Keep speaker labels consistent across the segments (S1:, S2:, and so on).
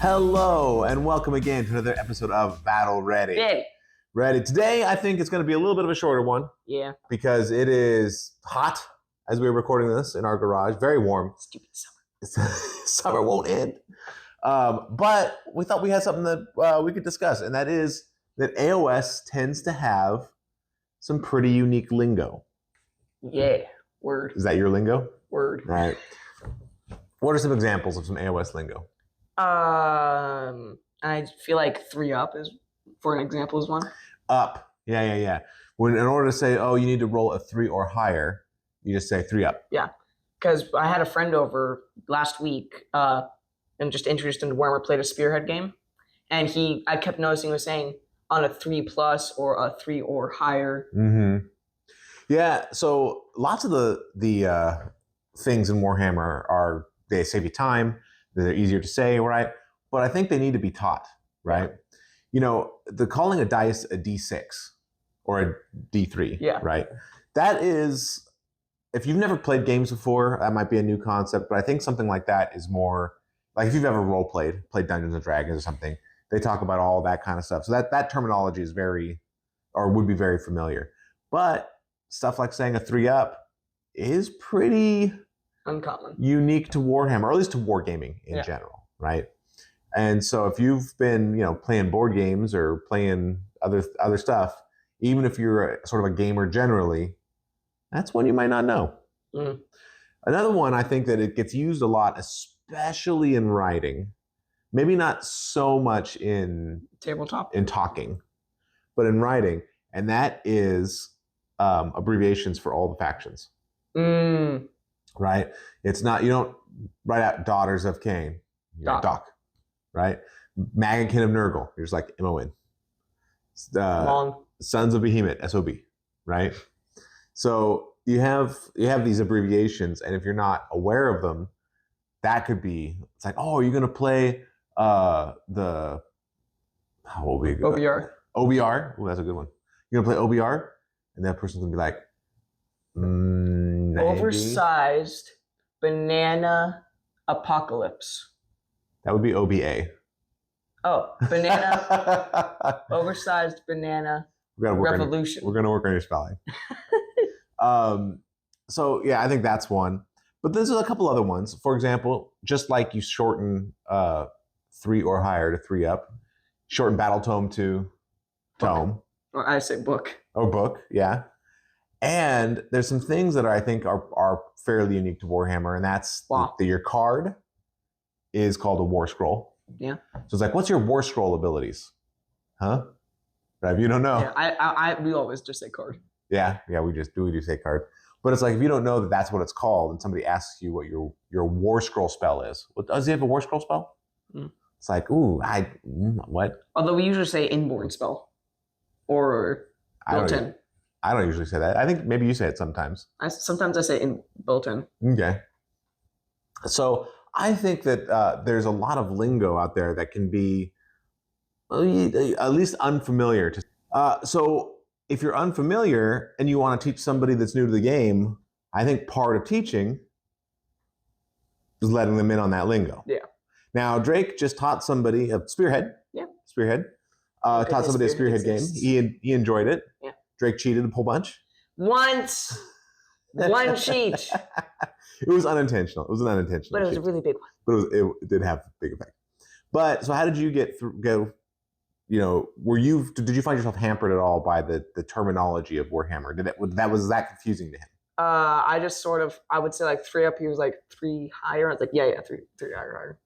S1: Hello, and welcome again to another episode of Battle Ready. Ready. Today, I think it's going to be a little bit of a shorter one.
S2: Yeah.
S1: Because it is hot as we're recording this in our garage. Very warm.
S2: Stupid summer.
S1: Summer won't end. But we thought we had something that we could discuss, and that is that AoS tends to have some pretty unique lingo.
S2: Yeah. Word.
S1: Is that your lingo?
S2: Word.
S1: Right. What are some examples of some AoS lingo?
S2: I feel like 3-up is, for an example, is one.
S1: Up. Yeah. When in order to say, oh, you need to roll a 3 or higher, you just say 3-up.
S2: Yeah. Because I had a friend over last week, and just introduced him to Warhammer, played a Spearhead game, and I kept noticing he was saying on a 3+ or a 3 or higher.
S1: Mm-hmm. Yeah. So lots of the things in Warhammer they save you time. They're easier to say, right? But I think they need to be taught, right? Yeah. You know, the calling a dice a D6 or a D3, right? That is, if you've never played games before, that might be a new concept, but I think something like that is more, like if you've ever played Dungeons & Dragons or something, they talk about all that kind of stuff. So that terminology is would be very familiar. But stuff like saying a 3-up is pretty
S2: uncommon,
S1: unique to Warhammer, or at least to wargaming in general, right? And so if you've been, playing board games or playing other stuff, even if you're sort of a gamer generally, that's one you might not know.
S2: Mm.
S1: Another one, I think that it gets used a lot, especially in writing, maybe not so much in
S2: tabletop,
S1: in talking, but in writing, and that is abbreviations for all the factions.
S2: Mm.
S1: Right? It's not, you don't write out Daughters of Cain. Doc. Right? Magnakin of Nurgle. You're just like MON.
S2: Long.
S1: Sons of Behemoth, SOB. Right? So you have these abbreviations, and if you're not aware of them, that could be, it's like, oh, are you going to play OBR? OBR? Oh, that's a good one. You're going to play OBR? And that person's going to be like, maybe.
S2: Oversized banana apocalypse.
S1: That would be OBA.
S2: Oh, banana. Oversized banana revolution.
S1: We're going to work on your spelling. So, yeah, I think that's one. But there's a couple other ones. For example, just like you shorten 3 or higher to 3-up, shorten battle tome to tome.
S2: Or I say book.
S1: Or book, yeah. And there's some things that I think are fairly unique to Warhammer, and that's your card is called a war scroll.
S2: Yeah.
S1: So it's like, what's your war scroll abilities? Huh? Right? If you don't know.
S2: Yeah, we always just say card.
S1: Yeah, we do say card. But it's like, if you don't know that that's what it's called, and somebody asks you what your war scroll spell is, does he have a war scroll spell? Mm. It's like, what?
S2: Although we usually say inborn spell or built-in.
S1: I don't usually say that. I think maybe you say it sometimes.
S2: Sometimes I say built-in.
S1: Okay. So I think that there's a lot of lingo out there that can be at least unfamiliar. So if you're unfamiliar and you want to teach somebody that's new to the game, I think part of teaching is letting them in on that lingo.
S2: Yeah.
S1: Now, Drake just taught somebody a Spearhead.
S2: Yeah.
S1: Spearhead. Taught somebody a Spearhead game. He enjoyed it.
S2: Yeah.
S1: Drake cheated a whole bunch.
S2: Once. One cheat.
S1: It was unintentional. It was an unintentional
S2: But it was
S1: cheat.
S2: a really big one.
S1: But it did have a big effect. But so how did you did you find yourself hampered at all by the terminology of Warhammer? Was that confusing to him?
S2: I just I would say like 3-up, he was like 3 higher. I was like, yeah, 3 higher.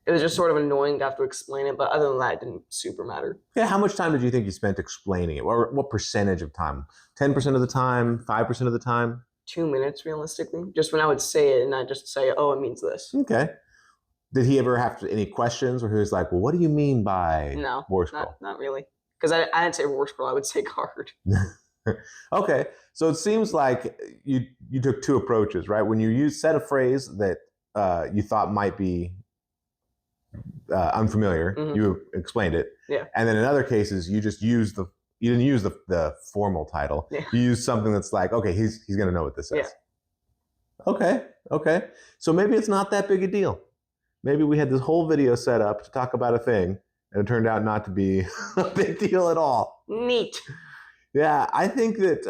S2: It was just sort of annoying to have to explain it, but other than that, it didn't super matter.
S1: Yeah, how much time did you think you spent explaining it? What percentage of time? 10% of the time? 5% of the time?
S2: 2 minutes, realistically. Just when I would say it, and I just say, oh, it means this.
S1: Okay. Did he ever have any questions where he was like, well, what do you mean by war scroll?
S2: Not really. Because I didn't say war scroll, I would say card.
S1: Okay. So it seems like you took two approaches, right? When you said a phrase that you thought might be unfamiliar, you explained it.
S2: Yeah.
S1: And then in other cases, you just used you didn't use the formal title.
S2: Yeah.
S1: You used something that's like, okay, he's going to know what this is.
S2: Yeah.
S1: Okay. So maybe it's not that big a deal. maybe we had this whole video set up to talk about a thing, and it turned out not to be a big deal at all.
S2: Neat.
S1: Yeah, I think that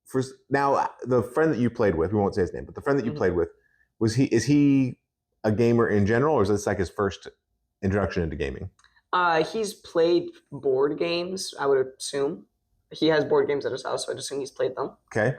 S1: for now, the friend that you played with, we won't say his name, but the friend that you played with, is he a gamer in general, or is this like his first introduction into gaming?
S2: He's played board games, I would assume. He has board games at his house, so I'd assume he's played them.
S1: Okay.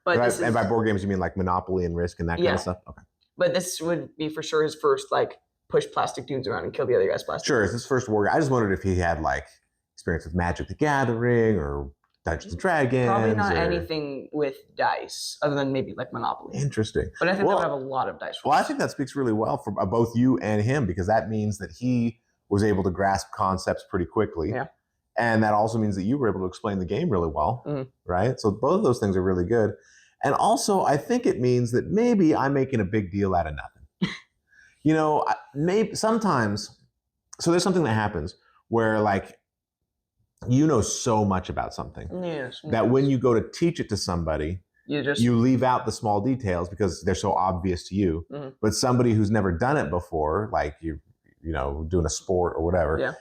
S2: But
S1: And by board games, you mean like Monopoly and Risk and that kind of stuff? Okay.
S2: But this would be for sure his first, like, push plastic dudes around and kill the other guy's plastic.
S1: Sure, it's his first war game. I just wondered if he had like experience with Magic the Gathering or Dungeons and Dragons.
S2: Probably not anything with dice, other than maybe like Monopoly.
S1: Interesting.
S2: But I think that would have a lot of dice rolls.
S1: Well, I think that speaks really well for both you and him, because that means that he was able to grasp concepts pretty quickly.
S2: Yeah.
S1: And that also means that you were able to explain the game really well, right? So both of those things are really good. And also, I think it means that maybe I'm making a big deal out of nothing. You know, maybe sometimes, so there's something that happens where like, you know so much about something that when you go to teach it to somebody, you leave out the small details because they're so obvious to you. But somebody who's never done it before, like you know, doing a sport or whatever,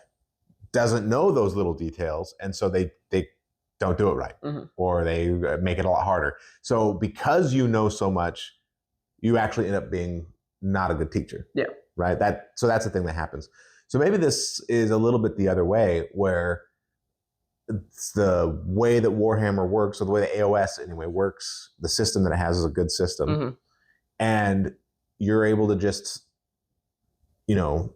S1: doesn't know those little details, and so they don't do it right, or they make it a lot harder. So because you know so much, you actually end up being not a good teacher. Yeah. Right. So that's the thing that happens. So maybe this is a little bit the other way, where it's the way that Warhammer works, or the way that AoS anyway works, the system that it has is a good system. And you're able to just, you know,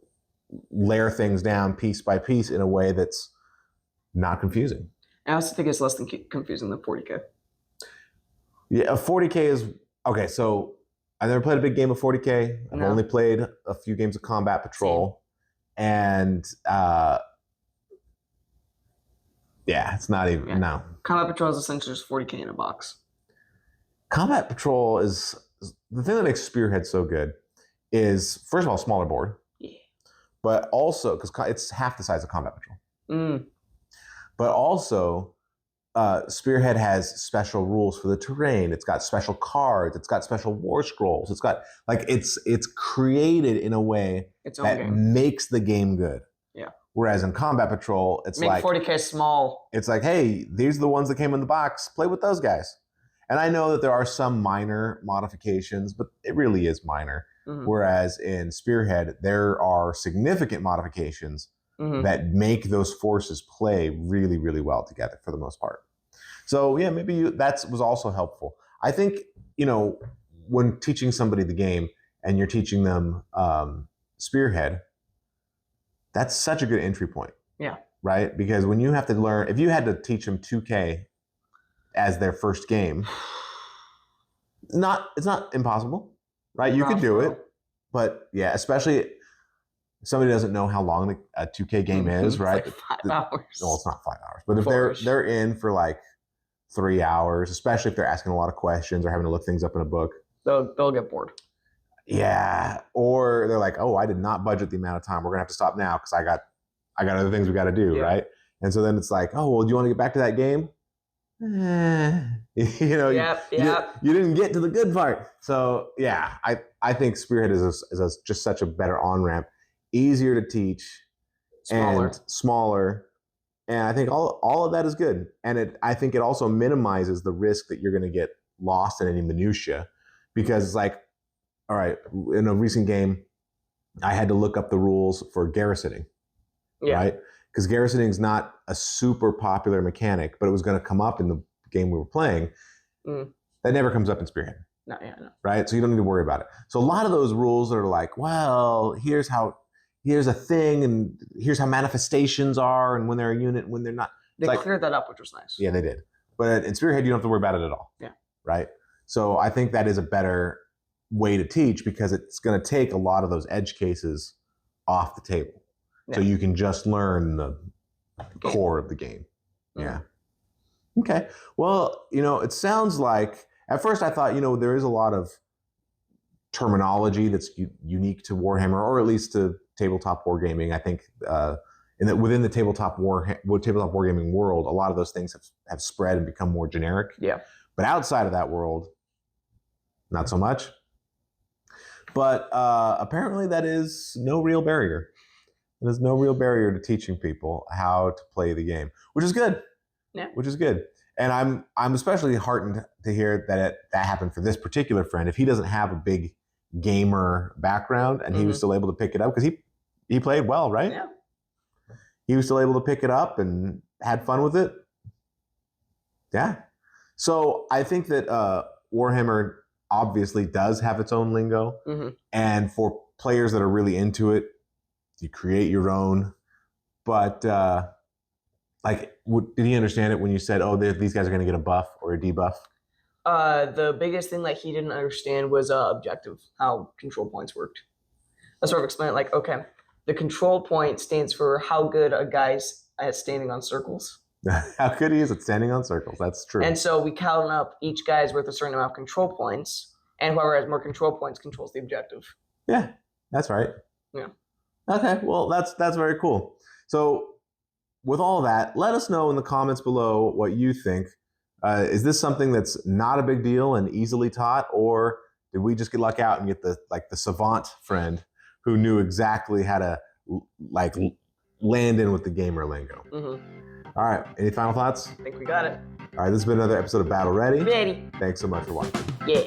S1: layer things down piece by piece in a way that's not confusing.
S2: I also think it's less than confusing than 40K.
S1: Yeah, 40K is, okay, so I've never played a big game of 40K. I've only played a few games of Combat Patrol. And yeah, it's not even, no.
S2: Combat Patrol is essentially just 40K in a box.
S1: Combat Patrol is, the thing that makes Spearhead so good is, first of all, smaller board. Yeah. But also, because it's half the size of Combat Patrol. But also, Spearhead has special rules for the terrain. It's got special cards. It's got special war scrolls. It's got, like, it's created in a way that makes the game good. Yeah. Whereas in Combat Patrol, it's like
S2: 40K small.
S1: It's like, hey, these are the ones that came in the box. Play with those guys. And I know that there are some minor modifications, but it really is minor. Whereas in Spearhead, there are significant modifications that make those forces play really, really well together for the most part. So yeah, maybe that was also helpful. I think, you know, when teaching somebody the game and you're teaching them Spearhead, that's such a good entry point. Yeah. Right? Because when you have to learn, if you had to teach them 2K as their first game, it's not impossible, right? You could do it, but yeah, especially if somebody doesn't know how long a 2K game is, right?
S2: It's like 5 hours.
S1: No, it's not 5 hours, but if they're in for like 3 hours, especially if they're asking a lot of questions or having to look things up in a book,
S2: they'll get bored.
S1: Yeah, or they're like, oh, I did not budget the amount of time. We're gonna have to stop now because I got other things we got to do, right? And so then it's like, oh, well, do you want to get back to that game? You know, you didn't get to the good part. So yeah, I think Spearhead is just such a better on ramp, easier to teach, and smaller. And I think all of that is good. And I think it also minimizes the risk that you're going to get lost in any minutia, because it's like, all right, in a recent game, I had to look up the rules for garrisoning, right? Because garrisoning is not a super popular mechanic, but it was going to come up in the game we were playing. That never comes up in Spearhead. No. Right? So you don't need to worry about it. So a lot of those rules are like, well, here's a thing, and here's how manifestations are, and when they're a unit, and when they're not.
S2: They cleared that up, which was nice.
S1: Yeah, they did. But in Spearhead, you don't have to worry about it at all. Yeah. Right? So I think that is a better way to teach, because it's going to take a lot of those edge cases off the table. Yeah. So you can just learn the core of the game. Yeah. Okay. Well, you know, it sounds like, at first I thought, you know, there is a lot of terminology that's unique to Warhammer, or at least to tabletop wargaming. I think within the tabletop wargaming world, a lot of those things have spread and become more generic. Yeah. But outside of that world, not so much. But apparently that is no real barrier. There's no real barrier to teaching people how to play the game, which is good.
S2: Yeah.
S1: Which is good. And I'm especially heartened to hear that that happened for this particular friend. If he doesn't have a big gamer background and he was still able to pick it up, because he played well, right?
S2: Yeah.
S1: He was still able to pick it up and had fun with it. Yeah. So I think that Warhammer obviously does have its own lingo. And for players that are really into it, you create your own. But did he understand it when you said, "Oh, these guys are going to get a buff or a debuff"?
S2: The biggest thing that he didn't understand was objective, how control points worked. I sort of explained it like, okay, the control point stands for how good a guy's at standing on circles.
S1: How good he is at standing on circles. That's true.
S2: And so we count up each guy's worth a certain amount of control points, and whoever has more control points controls the objective.
S1: Yeah, that's right.
S2: Yeah.
S1: Okay, well, that's very cool. So with all that, let us know in the comments below what you think. Is this something that's not a big deal and easily taught, or did we just get luck out and get the savant friend who knew exactly how to land in with the gamer lingo? All right, any final thoughts?
S2: I think we got it.
S1: All right, this has been another episode of Battle Ready.
S2: Ready.
S1: Thanks so much for watching.
S2: Yeah.